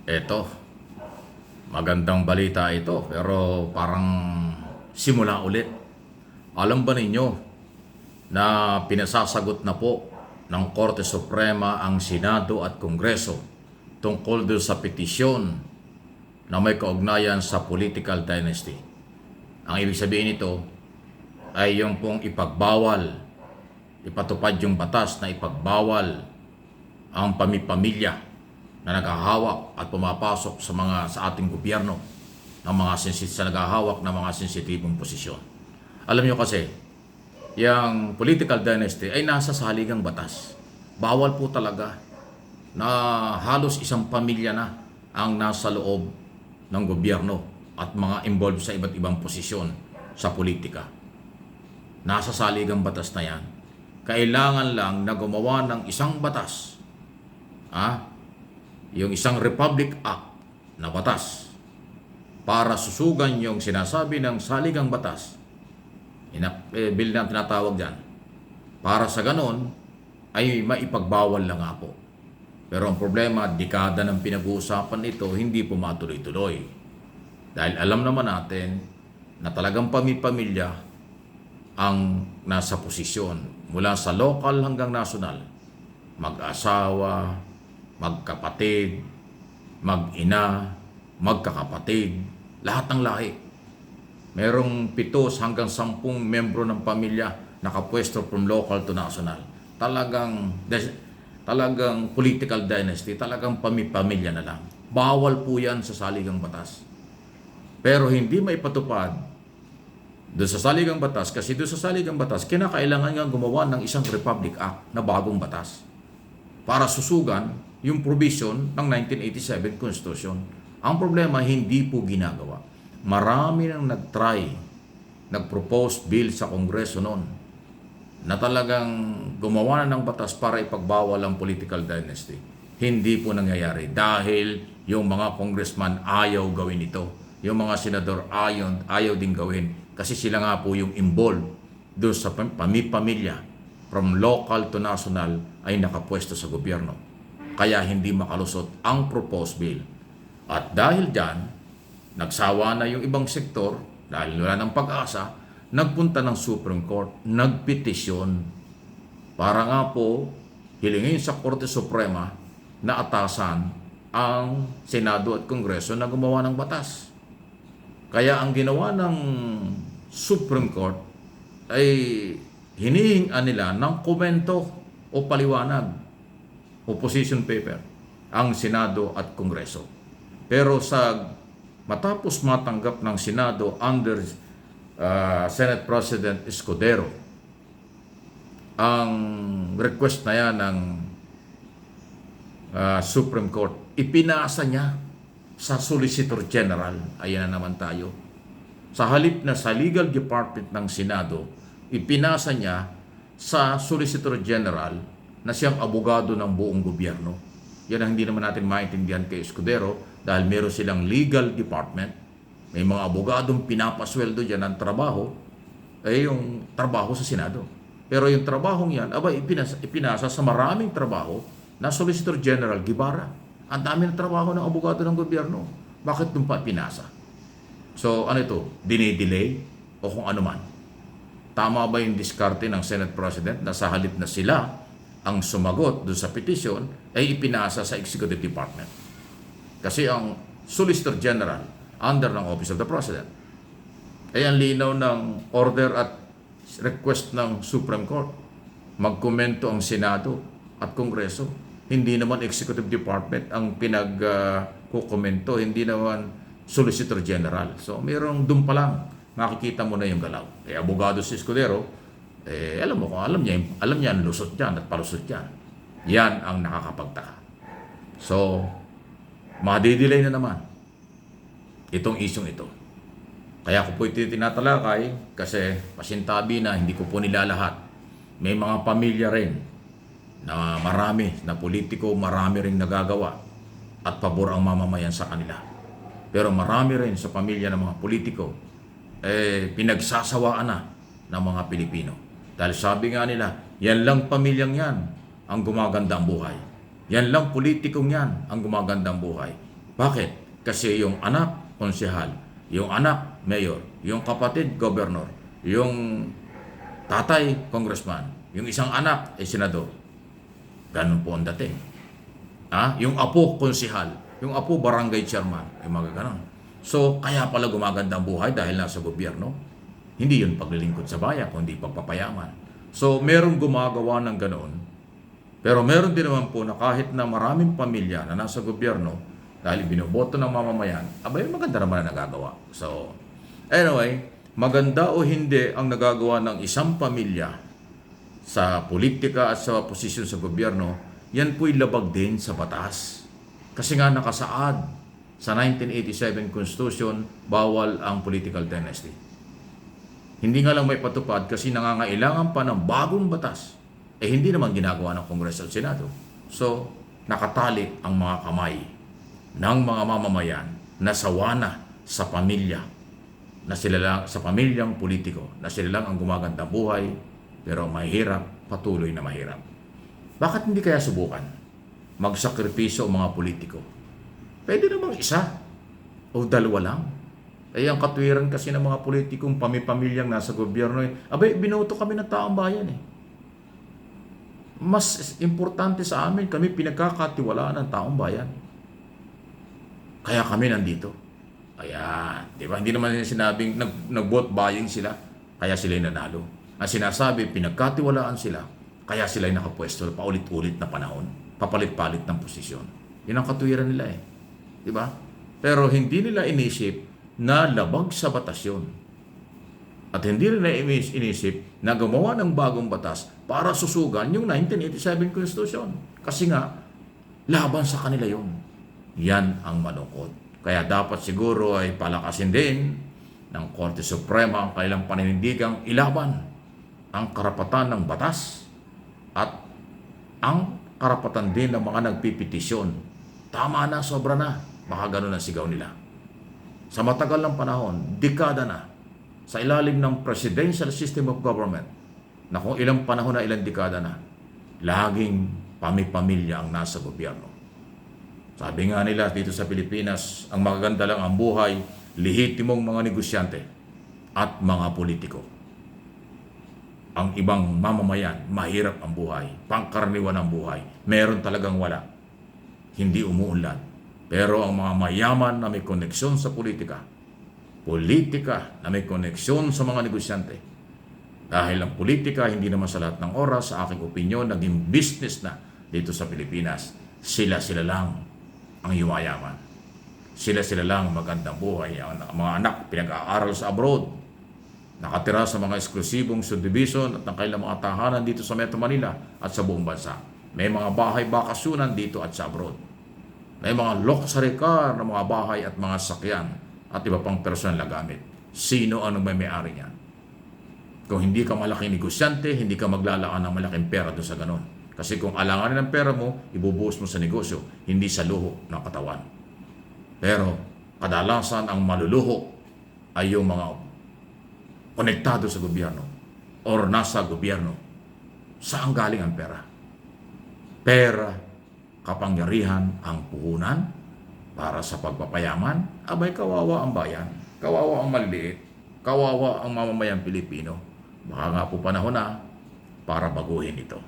Eto, magandang balita ito, pero parang simula ulit. Alam ba ninyo na pinasasagot na po ng Korte Suprema ang Senado at Kongreso tungkol doon sa petisyon na may kaugnayan sa political dynasty? Ang ibig sabihin nito ay yung pong ipatupad yung batas na ipagbawal ang pamipamilya na naghahawak at pumapasok sa ating gobyerno ng mga sa naghahawak ng mga sensitibong posisyon. Alam niyo kasi, yung political dynasty ay nasa saligang batas. Bawal po talaga na halos isang pamilya na ang nasa loob ng gobyerno at mga involved sa iba't ibang posisyon sa politika. Nasa saligang batas na yan. Kailangan lang na gumawa ng isang batas. Yung isang Republic Act na batas para susugan yung sinasabi ng saligang batas. Bill na tinatawag dyan. Para sa ganon ay maipagbawal lang nga po. Pero ang problema, dekada ng pinag-uusapan ito, hindi po matuloy-tuloy. Dahil alam naman natin na talagang pamilya ang nasa posisyon mula sa local hanggang national. Mag-asawa, magkapatid, mag-ina, magkakapatid, lahat ng lahi. Merong 7 hanggang 10 membro ng pamilya nakapwesto from local to national. Talagang political dynasty, talagang pamilya na lang. Bawal po yan sa saligang batas. Pero hindi maipatupad doon sa saligang batas, kasi doon sa saligang batas, kinakailangan nga gumawa ng isang Republic Act na bagong batas para susugan yung provision ng 1987 Constitution. Ang problema, hindi po ginagawa. Marami nang nag-propose bill sa Kongreso noon na talagang gumawa na ng batas para ipagbawal ang political dynasty. Hindi po nangyayari dahil yung mga congressman ayaw gawin ito. Yung mga senador ayaw din gawin kasi sila nga po yung involved doon sa pamilya from local to national ay nakapwesto sa gobyerno. Kaya hindi makalusot ang proposed bill. At dahil dyan, nagsawa na yung ibang sektor, dahil wala ng pag-asa, nagpunta ng Supreme Court, nagpetisyon para nga po hilingin sa Korte Suprema na atasan ang Senado at Kongreso na gumawa ng batas. Kaya ang ginawa ng Supreme Court ay hinihingan nila ng komento o paliwanag, opposition paper, ang Senado at Kongreso. Pero matapos matanggap ng Senado under Senate President Escudero ang request na yan ng Supreme Court, ipinasa niya sa Solicitor General. Ayan na naman tayo. Sa halip na sa Legal Department ng Senado, ipinasa niya sa Solicitor General na siyang abogado ng buong gobyerno. Yan ang hindi naman natin maintindihan kay Escudero dahil meron silang legal department. May mga abogadong pinapasweldo dyan ng trabaho, yung trabaho sa Senado. Pero yung trabahong yan, ipinasa sa maraming trabaho na Solicitor General Guevara. Ang dami ng trabaho ng abogado ng gobyerno. Bakit doon pa pinasa? So ano ito? Dinidelay o kung ano man? Tama ba yung diskarte ng Senate President na sa halip na sila ang sumagot doon sa petition ay ipinasa sa Executive Department? Kasi ang Solicitor General under ng Office of the President ay ang linaw ng order at request ng Supreme Court. Magkomento ang Senado at Kongreso. Hindi naman Executive Department ang pinagkukomento, hindi naman Solicitor General. So mayroong doon pa lang makikita mo na yung galaw. Abogado si Escudero, alam niya ang lusot dyan at palusot dyan. Yan ang nakakapagtaka. So, madidelay na naman itong isyong ito. Kaya ko po ito tinatalakay kasi pasintabi na hindi ko po nilalahat. May mga pamilya rin na marami na politiko, marami rin nagagawa at pabor ang mamamayan sa kanila. Pero marami rin sa pamilya ng mga politiko pinagsasawaan na ng mga Pilipino. Dahil sabi nga nila, yan lang pamilyang yan ang gumaganda ang buhay. Yan lang politikong yan ang gumaganda ang buhay. Bakit? Kasi yung anak, konsehal, yung anak, mayor, yung kapatid, gobernador, yung tatay, congressman, yung isang anak, senador. Ganun po ang dating. Yung apo, konsehal, yung apo, barangay chairman, yung mga ganon. So, kaya pala gumaganda ang buhay dahil nasa gobyerno. Hindi yun paglilingkod sa bayan, kundi pagpapayaman. So, meron gumagawa ng ganoon. Pero meron din naman po na kahit na maraming pamilya na nasa gobyerno, dahil binoboto ng mamamayan, abay, maganda naman na nagagawa. So, anyway, maganda o hindi ang nagagawa ng isang pamilya sa politika at sa posisyon sa gobyerno, yan po'y labag din sa batas. Kasi nga nakasaad sa 1987 Constitution, bawal ang political dynasty. Hindi nga lang may patupad kasi nangangailangan pa ng bagong batas. Hindi naman ginagawa ng Kongreso at Senado. So, nakatali ang mga kamay ng mga mamamayan na sawana sa pamilya, na sila lang, sa pamilyang politiko, na sila lang ang gumaganda buhay, pero mahirap, patuloy na mahirap. Bakit hindi kaya subukan magsakripisyo ang mga politiko? Pwede namang isa o dalawa lang. Ang katwiran kasi ng mga politikong pamipamilyang nasa gobyerno, abay, binoto kami ng taong bayan Mas importante sa amin, kami pinagkakatiwalaan ng taong bayan. Kaya kami nandito. Ayan, di ba? Hindi naman sinabing nag-vote buying sila, kaya sila'y nanalo. Ang sinasabi, pinagkatiwalaan sila, kaya sila'y nakapwesto paulit-ulit na panahon, papalit-palit ng posisyon. Yan ang katwiran nila Di ba? Pero hindi nila inisip na labag sa batas yun. At hindi nila inisip na gumawa ng bagong batas para susugan yung 1987 Constitution. Kasi nga, laban sa kanila yun. Yan ang malungkot. Kaya dapat siguro ay palakasin din ng Korte Suprema ang kanilang paninindigang ilaban ang karapatan ng batas at ang karapatan din ng mga nagpipetisyon. Tama na, sobra na. Baka ganun ang sigaw nila. Sa matagal ng panahon, dekada na, sa ilalim ng presidential system of government, na kung ilang panahon na, ilang dekada na, laging pamipamilya ang nasa gobyerno. Sabi nga nila dito sa Pilipinas, ang magaganda lang ang buhay, lehitimong mga negosyante at mga politiko. Ang ibang mamamayan, mahirap ang buhay, pangkaraniwan ang buhay, meron talagang wala, hindi umuunlad. Pero ang mga mayaman na may koneksyon sa politika na may koneksyon sa mga negosyante, dahil ang politika hindi naman sa lahat ng oras, sa aking opinyon, naging business na dito sa Pilipinas. Sila lang ang yumayaman. Sila lang magandang buhay. Ang mga anak pinag-aaral sa abroad, nakatira sa mga eksklusibong subdivision at ng kailang mga tahanan dito sa Metro Manila at sa buong bansa. May mga bahay bakasyonan dito at sa abroad. May mga luxury car na mga bahay at mga sakyan at iba pang personal na gamit. Sino ang may-ari niyan? Kung hindi ka malaking negosyante, hindi ka maglalaan ng malaking pera doon sa ganon. Kasi kung alanganin ang pera mo, ibubuhos mo sa negosyo, hindi sa luho ng katawan. Pero kadalasan ang maluluho ay yung mga konektado sa gobyerno or nasa gobyerno. Saan galing ang pera? Pera, kapangyarihan ang puhunan para sa pagpapayaman. Abay, kawawa ang bayan, kawawa ang maliliit, kawawa ang mamamayang Pilipino. Baka nga po panahon na para baguhin ito.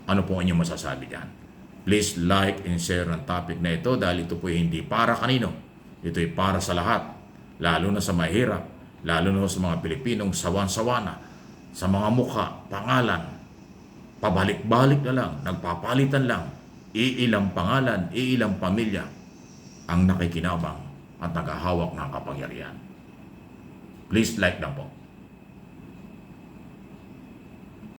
Ano po ang inyong masasabi dyan? Please like and share ang topic na ito dahil ito po hindi para kanino. Ito ay para sa lahat, lalo na sa mahirap, lalo na sa mga Pilipinong sawan-sawana, sa mga mukha, pangalan, pabalik-balik na lang, nagpapalitan lang, iilang pangalan, iilang pamilya ang nakikinabang at naghahawak ng kapangyarihan. Please like lang po.